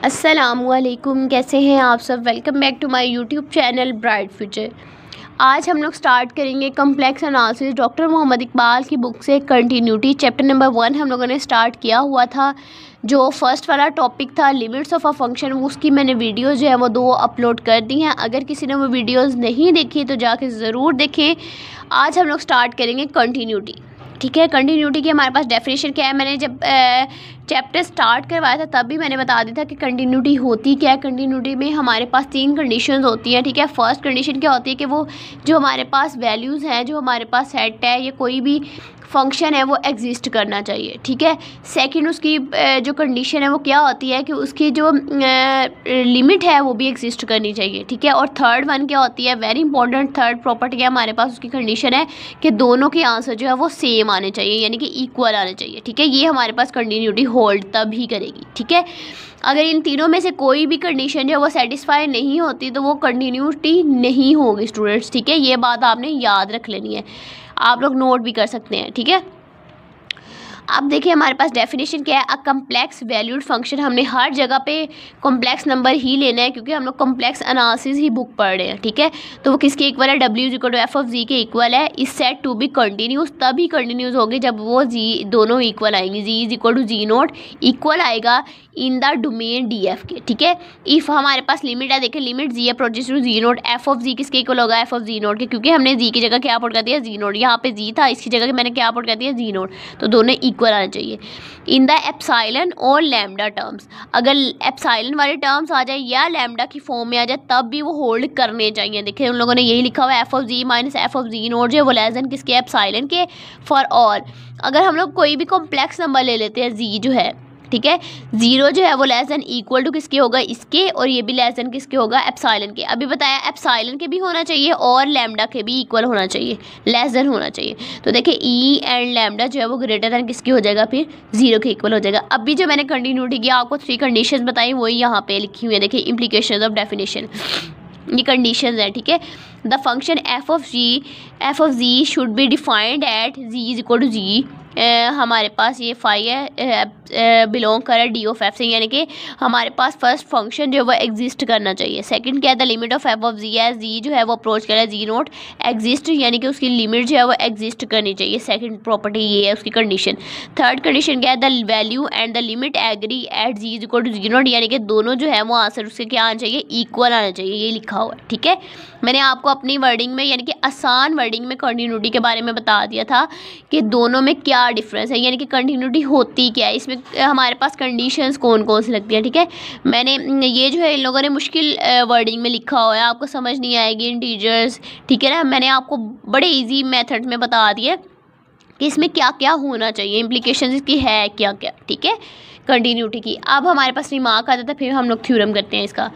अस्सलामुअलैकुम, कैसे हैं आप सब। Welcome back to my YouTube channel Bright Future. आज हम लोग स्टार्ट करेंगे complex analysis doctor Mohammad Iqbal की बुक से कंटिन्यूटी। चैप्टर नंबर 1 हम लोगों ने स्टार्ट किया हुआ था। जो फर्स्ट वाला टॉपिक था लिमिट्स ऑफ अ फंक्शन, उसकी मैंने वीडियोज़ जो है वो 2 अपलोड कर दी हैं। अगर किसी ने वो वीडियोज़ नहीं देखी तो जाके ज़रूर देखें। आज हम लोग स्टार्ट करेंगे कंटिन्यूटी। ठीक है, कंटिन्यूटी की हमारे पास डेफिनेशन क्या है। मैंने जब चैप्टर स्टार्ट करवाया था तब भी मैंने बता दिया था कि कंटिन्यूटी होती क्या है। कंटिन्यूटी में हमारे पास 3 कंडीशंस होती हैं। ठीक है, फर्स्ट कंडीशन क्या होती है कि वो जो हमारे पास वैल्यूज़ हैं, जो हमारे पास सेट है, ये कोई भी फंक्शन है वो एग्जिस्ट करना चाहिए। ठीक है, सेकंड उसकी जो कंडीशन है वो क्या होती है कि उसकी जो लिमिट है वो भी एग्जिस्ट करनी चाहिए। ठीक है, और थर्ड वन क्या होती है, वेरी इंपॉर्टेंट थर्ड प्रॉपर्टी है हमारे पास, उसकी कंडीशन है कि दोनों के आंसर जो है वो सेम आने चाहिए, यानी कि इक्वल आने चाहिए। ठीक है, ये हमारे पास कंटिन्यूटी होल्ड तभी करेगी। ठीक है, अगर इन तीनों में से कोई भी कंडीशन जो है वो सेटिस्फाई नहीं होती तो वो कंटिन्यूटी नहीं होगी स्टूडेंट्स। ठीक है, ये बात आपने याद रख लेनी है, आप लोग नोट भी कर सकते हैं। ठीक है, अब देखिए हमारे पास डेफिनेशन क्या है। अ कम्प्लेक्स वैल्यूड फंक्शन, हमने हर जगह पे कॉम्प्लेक्स नंबर ही लेना है क्योंकि हम लोग कॉम्प्लेक्स एनालिसिस ही बुक पढ़ रहे हैं। ठीक है, तो वो किसके इक्वल है, W equal to F of z के इक्वल है। Is said to be continuous, तभी कंटिन्यूस होगी जब वो जी दोनों इक्वल आएंगे। Z is equal to z not equal आएगा in the domain D F के। ठीक है, इफ़ हमारे पास लिमिट है, देखिए limit z approaches to z not, F of z किसके इक्वल होगा, एफ ऑफ जी नोट के, क्योंकि हमने जी की जगह क्या पुट कर दिया, जी नोट। यहाँ पे जी था, इसकी जगह मैंने क्या पुट कर दिया, जी नोट, तो दोनों इक्वल आना चाहिए इन द एप्सिलॉन और लैम्डा टर्म्स। अगर एप्सिलॉन वाले टर्म्स आ जाए या लैम्डा की फॉर्म में आ जाए तब भी वो होल्ड करने चाहिए। देखिए उन लोगों ने यही लिखा हुआ है, f of z minus f of z naught जो है वो लेस देन किसके, एप्सिलॉन के। फॉर ऑल, अगर हम लोग कोई भी कॉम्प्लेक्स नंबर ले लेते हैं, जी जो है, ठीक है, 0 जो है वो लेस देन इक्वल टू किसके होगा, इसके, और ये भी लेस देन किसके होगा, एप्सिलॉन के। अभी बताया एप्सिलॉन के भी होना चाहिए और लैम्डा के भी इक्वल होना चाहिए, लेस देन होना चाहिए। तो देखिए ई एंड लैम्डा जो है वो ग्रेटर देन किसकी हो जाएगा, फिर 0 के इक्वल हो जाएगा। अभी जो मैंने कंटिन्यूटी किया आपको 3 कंडीशन बताई वही यहाँ पे लिखी हुई है। देखिए इम्प्लीकेशन ऑफ डेफिनेशन, ये कंडीशंस है। ठीक है, the function F of z should be defined at z is equal to z, हमारे पास ये फाई है बिलोंग कर डी ऑफ एफ से, यानी कि हमारे पास फर्स्ट फंक्शन जो है वो एग्जिस्ट करना चाहिए। सेकंड क्या है, the limit of F of z है, जी जो है वो अप्रोच कर रहा है जी नोट एग्जिस्ट, यानी कि उसकी लिमिट जो है वो एग्जिस्ट करनी चाहिए। सेकंड प्रॉपर्टी ये है उसकी कंडीशन। थर्ड कंडीशन क्या है, the value and the limit agree at z is equal to z naught, यानी कि दोनों जो है वो आंसर उसके क्या आना चाहिए, इक्वल आना चाहिए, ये लिखा हुआ है। ठीक है, मैंने आपको अपनी वर्डिंग में यानी कि आसान वर्डिंग में कंटिन्यूटी के बारे में बता दिया था कि दोनों में क्या डिफरेंस है, यानी कि कंटिन्यूटी होती क्या है, इसमें हमारे पास कंडीशंस कौन कौन सी लगती हैं। ठीक है, मैंने ये जो है इन लोगों ने मुश्किल वर्डिंग में लिखा हुआ है, आपको समझ नहीं आएगी इंटीजर्स। ठीक है ना, मैंने आपको बड़े इजी मेथड में बता दिए कि इसमें क्या क्या होना चाहिए, इम्प्लीकेशन इसकी है क्या क्या। ठीक है, कंटिन्यूटी की। अब हमारे पास रिमार्क आता था, फिर हम लोग थ्योरम करते हैं इसका।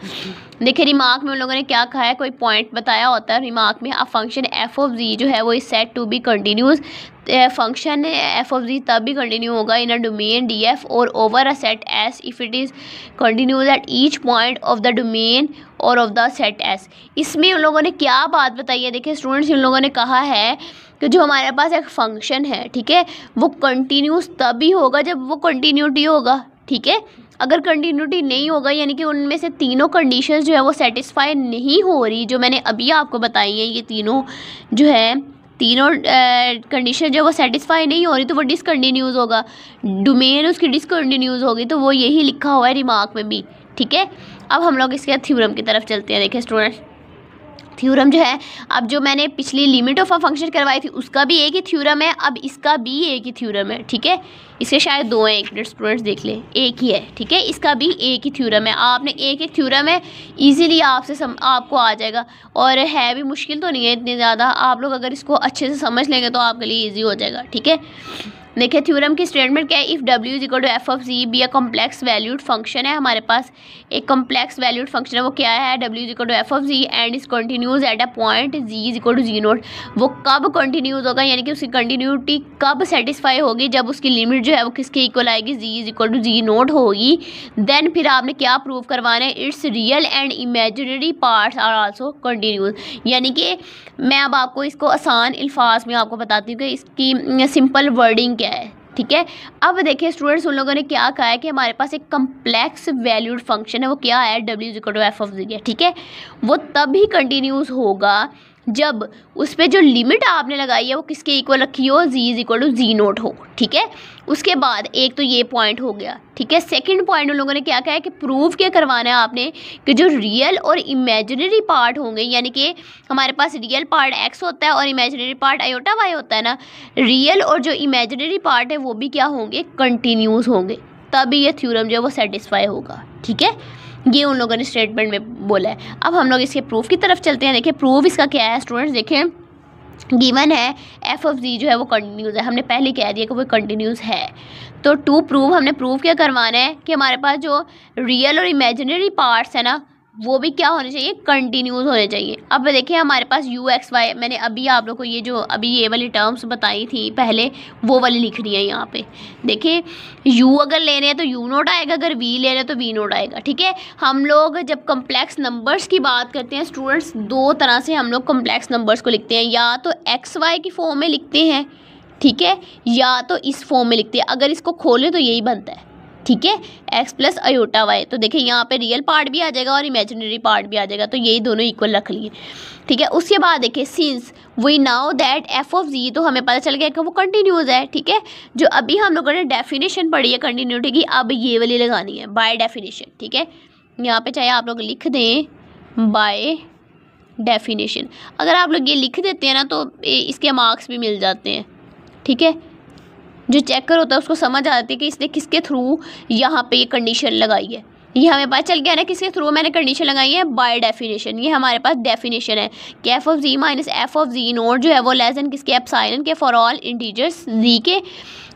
देखिए रिमार्क में उन लोगों ने क्या कहा है, कोई पॉइंट बताया होता है रिमार्क में। अब फंक्शन एफ ऑफ जी जो है वो is said to be continuous, function F of z तब भी कंटिन्यू होगा in a domain D F और over a set S if it is continuous at each point of the domain और of the set S. इसमें उन लोगों ने क्या बात बताई है, देखिए स्टूडेंट्स, उन लोगों ने कहा है कि जो हमारे पास एक फंक्शन है, ठीक है, वो कंटिन्यूस तभी होगा जब वो कंटिन्यूटी होगा। ठीक है, अगर कंटिन्यूटी नहीं होगा यानी कि उनमें से तीनों कंडीशंस जो है वो सेटिस्फाई नहीं हो रही, जो मैंने अभी आपको बताई है, ये तीनों जो है तीनों कंडीशन जो वो सेटिस्फाई नहीं हो रही तो वो डिसकंटिन्यूस होगा, डोमेन उसकी डिसकंटिन्यूस होगी, तो वो यही लिखा हुआ है रिमार्क में भी। ठीक है, अब हम लोग इसके थ्योरम की तरफ चलते हैं। देखिए स्टूडेंट्स, थ्योरम जो है, अब जो मैंने पिछली लिमिट ऑफ अ फंक्शन करवाई थी उसका भी एक ही थ्योरम है, अब इसका भी एक ही थ्योरम है। ठीक है, इसके शायद 2 हैं, एक मिनट स्टूडेंट्स देख लें, एक ही है। ठीक है, इसका भी एक ही थ्योरम है, आपने एक एक थ्योरम है, इजीली आपको आ जाएगा, और है भी मुश्किल तो नहीं है इतनी ज़्यादा, आप लोग अगर इसको अच्छे से समझ लेंगे तो आपके लिए ईजी हो जाएगा। ठीक है, देखिए थ्योरम की स्टेटमेंट क्या है, इफ़ डब्ल्यू is equal to F of z be a complex valued function है, हमारे पास एक कॉम्प्लेक्स वैल्यूड फंक्शन है, वो क्या है, डब्ल्यू is equal to F of z and is continuous at a point z is equal to z naught. वो कब कंटिन्यूज होगा, यानी कि उसकी कंटिन्यूटी कब सेटिस्फाई होगी, जब उसकी लिमिट जो है वो किसके इक्वल आएगी, z is equal to z not होगी। देन फिर आपने क्या प्रूव करवाना है, its real and imaginary parts are also continuous, यानी कि मैं अब आपको इसको आसान अल्फाज में आपको बताती हूँ कि इसकी सिंपल वर्डिंग क्या है। ठीक है। अब देखिए स्टूडेंट्स, उन लोगों ने क्या कहा है कि हमारे पास एक कम्प्लेक्स वैल्यूड फंक्शन है, वो क्या है, w=f(z) है, ठीक है। वो तभी कंटिन्यूस होगा जब उस पर जो लिमिट आपने लगाई है वो किसके इक्वल रखी हो, z=z0 हो, ठीक है। उसके बाद एक तो ये पॉइंट हो गया, ठीक है। सेकंड पॉइंट उन लोगों ने क्या कहा है कि प्रूव क्या करवाना है आपने कि जो रियल और इमेजिनरी पार्ट होंगे, यानी कि हमारे पास रियल पार्ट x होता है और इमेजिनरी पार्ट आयोटा y होता है ना, रियल और जो इमेजिनरी पार्ट है वो भी क्या होंगे, कंटिन्यूस होंगे, तभी ये थ्योरम जो है वो सेटिस्फाई होगा, ठीक है। ये उन लोगों ने स्टेटमेंट में बोला है। अब हम लोग इसके प्रूफ की तरफ चलते हैं। देखिए प्रूफ इसका क्या है स्टूडेंट्स, देखें गिवन है f(z) जो है वो कंटिन्यूस है, हमने पहले कह दिया कि वो कंटिन्यूस है। तो टू प्रूव हमने प्रूव क्या करवाना है कि हमारे पास जो रियल और इमेजिनरी पार्ट्स है ना वो भी क्या होने चाहिए, कंटिन्यूस होने चाहिए। अब देखिए हमारे पास u(x,y) मैंने अभी आप लोग को ये जो अभी ये वाली टर्म्स बताई थी पहले, वो वाली लिख रही है यहाँ पे। देखिए u अगर ले रहे हैं तो u0 आएगा, अगर v ले रहे हैं तो v0 आएगा, ठीक है। हम लोग जब कम्प्लेक्स नंबर्स की बात करते हैं स्टूडेंट्स, दो तरह से हम लोग कम्प्लेक्स नंबर्स को लिखते हैं, या तो x,y की फॉर्म में लिखते हैं, ठीक है, या तो इस फॉर्म में लिखते हैं। अगर इसको खोले तो यही बनता है, ठीक है, x प्लस आयोटा y। तो देखिए यहाँ पे रियल पार्ट भी आ जाएगा और इमेजिनरी पार्ट भी आ जाएगा, तो यही दोनों इक्वल रख लिए, ठीक है। उसके बाद देखिए since we now that f(z), तो हमें पता चल गया कि वो कंटिन्यूस है, ठीक है। जो अभी हम लोगों ने डेफिनेशन पढ़ी है कंटिन्यूटी की, अब ये वाली लगानी है बाय डेफिनेशन, ठीक है। यहाँ पे चाहे आप लोग लिख दें बाय डेफिनेशन, अगर आप लोग ये लिख देते हैं ना तो इसके मार्क्स भी मिल जाते हैं, ठीक है। जो चेकर होता है उसको समझ आती है कि इसने किसके थ्रू यहाँ पे ये कंडीशन लगाई है। ये हमें पता चल गया ना किसके थ्रू मैंने कंडीशन लगाई है, बाय डेफिनेशन। ये हमारे पास डेफिनेशन है कि f(z) माइनस f(z0) जो है वो लेस देन किसके, एप्सिलॉन के फॉर ऑल इंटीजर्स z के,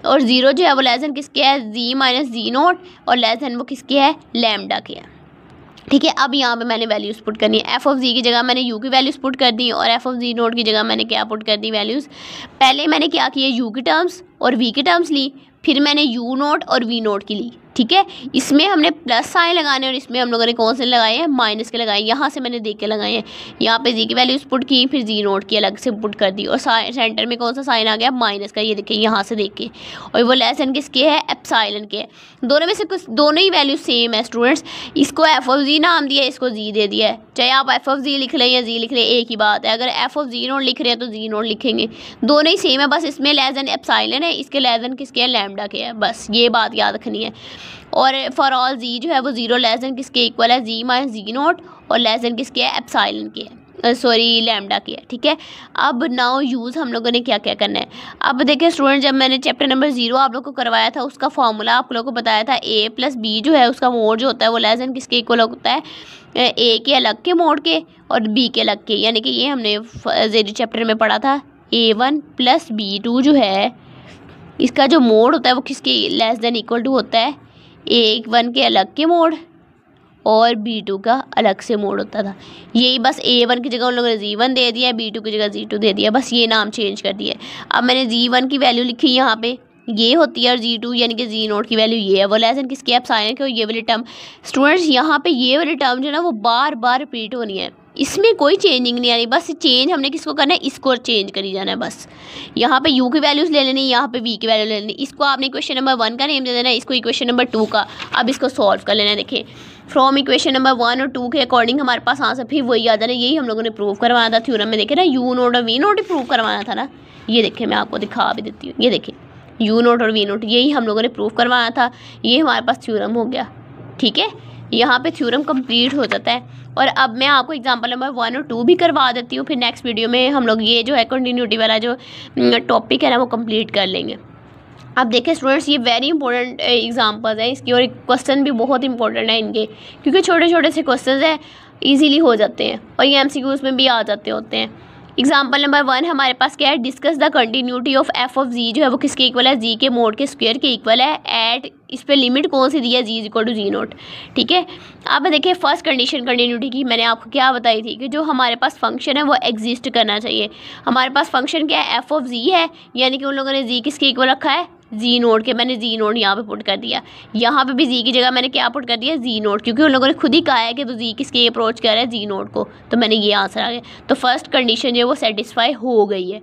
और 0 जो है वो लेस देन किसके है, z माइनस z0, और लेस देन वो किसके है, लैम्डा के है, ठीक है। अब यहाँ पे मैंने वैल्यूज़ पुट करनी है, f(z) की जगह मैंने u की वैल्यूज़ पुट कर दी और f(z0) की जगह मैंने क्या पुट कर दी, वैल्यूज़। पहले मैंने क्या किया, u की टर्म्स और v की टर्म्स ली, फिर मैंने u0 और v0 की ली, ठीक है। इसमें हमने प्लस साइन लगाने और इसमें हम लोगों ने कौन से लगाए हैं, माइनस के लगाए। यहाँ से मैंने देख के लगाए हैं, यहाँ पे जी की वैल्यूज पुट की, फिर z0 की अलग से पुट कर दी, और सेंटर में कौन सा साइन आ गया, माइनस का, ये देखिए यहाँ से देख के। और वो लेस देन किसके है, एप्सिलॉन के है। दोनों में से कुछ, दोनों ही वैल्यू सेम है स्टूडेंट्स। इसको f(z) नाम दिया है, इसको z दे दिया है, चाहे आप f(z) लिख लें या z लिख लें, एक ही बात है। अगर f(z0) लिख रहे हैं तो z0 लिखेंगे, दोनों ही सेम है, बस इसमें लेस देन एप्सिलॉन है, इसके लेस देन किसके है, लैम्डा के है, बस ये बात याद रखनी है। और फॉर ऑल z जो है वो 0 लेस देन किसके इक्वल है, z माइनस z0, और लेस देन किसके है, एप्सिलॉन के है, सॉरी लैम्डा की है, ठीक है। अब नाउ यूज़ हम लोगों ने क्या क्या करना है। अब देखिए स्टूडेंट, जब मैंने चैप्टर नंबर 0 आप लोग को करवाया था, उसका फॉर्मूला आप लोगों को बताया था, a प्लस b जो है उसका मोड जो होता है वो लेस देन किसके इक्वल होता है, a के अलग के मोड के और b के अलग के। यानी कि ये हमने 0 चैप्टर में पढ़ा था, a1 प्लस b2 जो है इसका जो मोड होता है वो किसके लेस देन इक्वल टू होता है, a1 के अलग के मोड और b2 का अलग से मोड होता था। यही बस a1 की जगह उन लोगों ने z1 दे दिया, b2 की जगह z2 दे दिया, बस ये नाम चेंज कर दिया। अब मैंने z1 की वैल्यू लिखी यहाँ पे, ये होती है, और z2 यानी कि z0 की वैल्यू ये है, वो लेस देन किसकी एप्सिलॉन के। ये वाली टर्म स्टूडेंट्स, यहाँ पे ये वाली टर्म जो है ना वो बार बार रिपीट होनी है, इसमें कोई चेंजिंग नहीं आनी, बस चेंज हमने किसको करना है, इसको चेंज करी जाना है बस। यहाँ पे u की वैल्यूज़ ले लेनी, यहाँ पे v की वैल्यू ले लेनी, इसको आपने इक्वेशन नंबर 1 का नेम दे देना है, इसको इक्वेशन नंबर 2 का। अब इसको सॉल्व कर लेना है। देखिए फ्रॉम इक्वेशन नंबर 1 और 2 के अकॉर्डिंग हमारे पास आंसर फिर वही आ जाना, यही हम लोगों ने प्रूव करवाना था थ्योरम में। देखे ना, u0 और v0 प्रूव करवाना था ना, ये देखिए मैं आपको दिखा भी देती हूँ, ये देखिए u0 और v0 यही हम लोगों ने प्रूव करवाना था, ये हमारे पास थ्योरम हो गया, ठीक है। यहाँ पे थ्योरम कंप्लीट हो जाता है। और अब मैं आपको एग्जांपल नंबर 1 और 2 भी करवा देती हूँ, फिर नेक्स्ट वीडियो में हम लोग ये जो है कंटिन्यूटी वाला जो टॉपिक है ना वो कंप्लीट कर लेंगे। अब देखिए स्टूडेंट्स, ये वेरी इंपॉर्टेंट एग्जांपल्स हैं इसकी, और क्वेश्चन भी बहुत इंपॉर्टेंट है इनके, क्योंकि छोटे छोटे से क्वेश्चन हैं, ईजीली हो जाते हैं, और ये MCQs में भी आ जाते होते हैं। एग्जाम्पल नंबर 1 हमारे पास क्या है, discuss the continuity of f(z) जो है वो किसके इक्वल है, z के मोड के स्क्वायर के इक्वल है, एट इस पे लिमिट कौन सी दी है, z इक्वल टू z0, ठीक है। अब देखिए फर्स्ट कंडीशन कंटिन्यूटी की मैंने आपको क्या बताई थी कि जो हमारे पास फंक्शन है वो एग्जिस्ट करना चाहिए। हमारे पास फंक्शन क्या है, f(z) है, यानी कि उन लोगों ने z किसके इक्वल रखा है, z0 के। मैंने z0 यहाँ पे पुट कर दिया, यहाँ पे भी z की जगह मैंने क्या पुट कर दिया, z0, क्योंकि उन लोगों ने खुद ही कहा है कि वो z किसके अप्रोच कर रहा है, z0 को, तो मैंने ये आंसर आ गया। तो फर्स्ट कंडीशन जो है वो सेटिस्फाई हो गई है।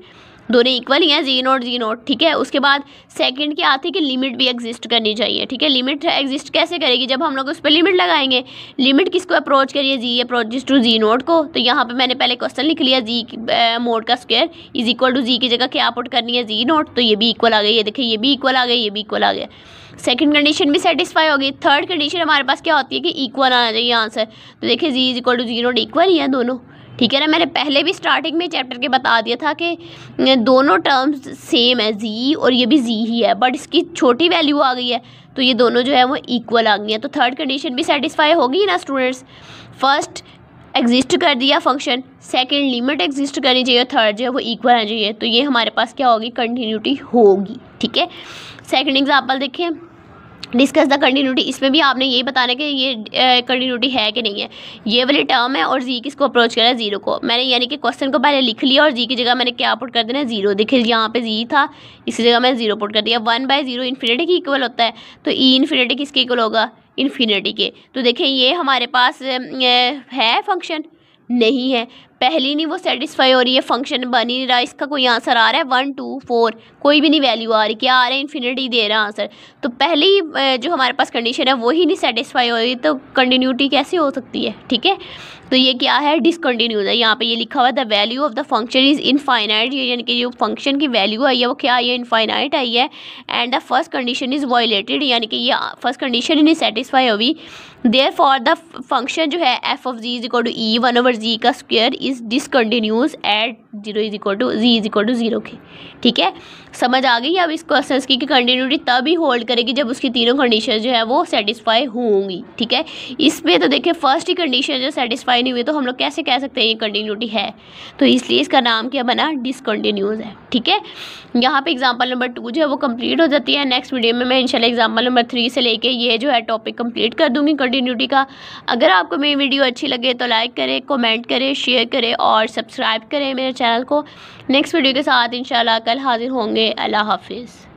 दोनों इक्वल ही हैं, जी नोट, ठीक है। उसके बाद सेकंड क्या आती है कि लिमिट भी एग्जिस्ट करनी चाहिए, ठीक है। लिमिट एग्जिस्ट कैसे करेगी, जब हम लोग उस पर लिमिट लगाएंगे। लिमिट किसको अप्रोच करिए, जी अप्रोचेस टू जी नोट को। तो यहाँ पे मैंने पहले क्वेश्चन लिख लिया, जी मोड का स्क्वायर इज इक्वल टू जी की जगह क्या पुट करनी है, जी नोट। तो ये भी इक्वल आ गई, ये देखिए ये भी इक्वल आ गई, ये भी इक्वल आ गया। सेकंड कंडीशन भी सेटिस्फाई होगी। थर्ड कंडीशन हमारे पास क्या होती है कि इक्वल आना चाहिए आंसर। तो देखिए z is equal to z not equal ही है दोनों, ठीक है ना। मैंने पहले भी स्टार्टिंग में चैप्टर के बता दिया था कि दोनों टर्म्स सेम है, जी और ये भी जी ही है, बट इसकी छोटी वैल्यू आ गई है तो ये दोनों जो है वो इक्वल आ गई है। तो थर्ड कंडीशन भी सेटिस्फाई होगी ना स्टूडेंट्स। फर्स्ट एग्जिस्ट कर दिया फंक्शन, सेकंड लिमिट एग्जिस्ट करनी चाहिए, थर्ड जो है वो इक्वल आना चाहिए। तो ये हमारे पास क्या होगी, कंटिन्यूटी होगी, ठीक है। सेकंड एग्जांपल देखिए, डिस्कस द कंटिन्यूटी। इसमें भी आपने यही बताना है कि ये कंटिन्यूटी है कि नहीं है। ये वाली टर्म है और जी किसको अप्रोच करा है, जीरो को। मैंने यानी कि क्वेश्चन को पहले लिख लिया और जी की जगह मैंने क्या पुट कर देना, जीरो। देखिए यहाँ पे जी था, इसी जगह मैंने जीरो पुट कर दिया। 1/0 इन्फिनिटी की इक्वल होता है, तो ई इन्फिनिटी किसके इक्वल होगा, इन्फिनिटी के। तो देखिए ये हमारे पास है फंक्शन, नहीं है, पहली नहीं वो सेटिस्फाई हो रही है, फंक्शन बन ही नहीं रहा, इसका कोई आंसर आ रहा है 1 2 4, कोई भी नहीं वैल्यू आ रही, क्या आ रहा है, इन्फिनिटी दे रहा है आंसर। तो पहली जो हमारे पास कंडीशन है वो ही नहीं सेटिस्फाई हो रही, तो कंटिन्यूटी कैसे हो सकती है, ठीक है। तो ये क्या है, डिसकंटिन्यूस है। यहाँ पे ये लिखा हुआ है the value of the function is infinite, यानी कि जो फंक्शन की वैल्यू आई है वो क्या आई है, इनफाइनाइट आई है। And the first condition is violated, यानी कि ये फर्स्ट कंडीशन ही नहीं सेटिस्फाई हुई। देयरफॉर द फंक्शन जो है f of z is equal to e 1/g का square is discontinuous at zero is equal to z is equal to zero के, ठीक है। समझ आ गई अब इस क्वेश्चन की कि कंटिन्यूटी तभी होल्ड करेगी जब उसकी तीनों कंडीशन जो है वो सेटिस्फाई होंगी, ठीक है। इसमें तो देखिए फर्स्ट ही कंडीशन जो सेटिस्फाई नहीं हुई तो हम लोग कैसे कह सकते हैं ये कंटिन्यूटी है, तो इसलिए इसका नाम क्या बना, डिसकंटिन्यूस है, ठीक है। यहाँ पे एग्जाम्पल नंबर 2 जो है वो कंप्लीट हो जाती है। नेक्स्ट वीडियो में मैं इंशाल्लाह एग्जाम्पल नंबर 3 से लेके ये जो है टॉपिक कंप्लीट कर दूँगी कंटिन्यूटी का। अगर आपको मेरी वीडियो अच्छी लगे तो लाइक करें, कमेंट करें, शेयर करें और सब्सक्राइब करें मेरे चैनल को। नेक्स्ट वीडियो के साथ इंशाल्लाह कल हाजिर होंगे। अल्लाह हाफिज़।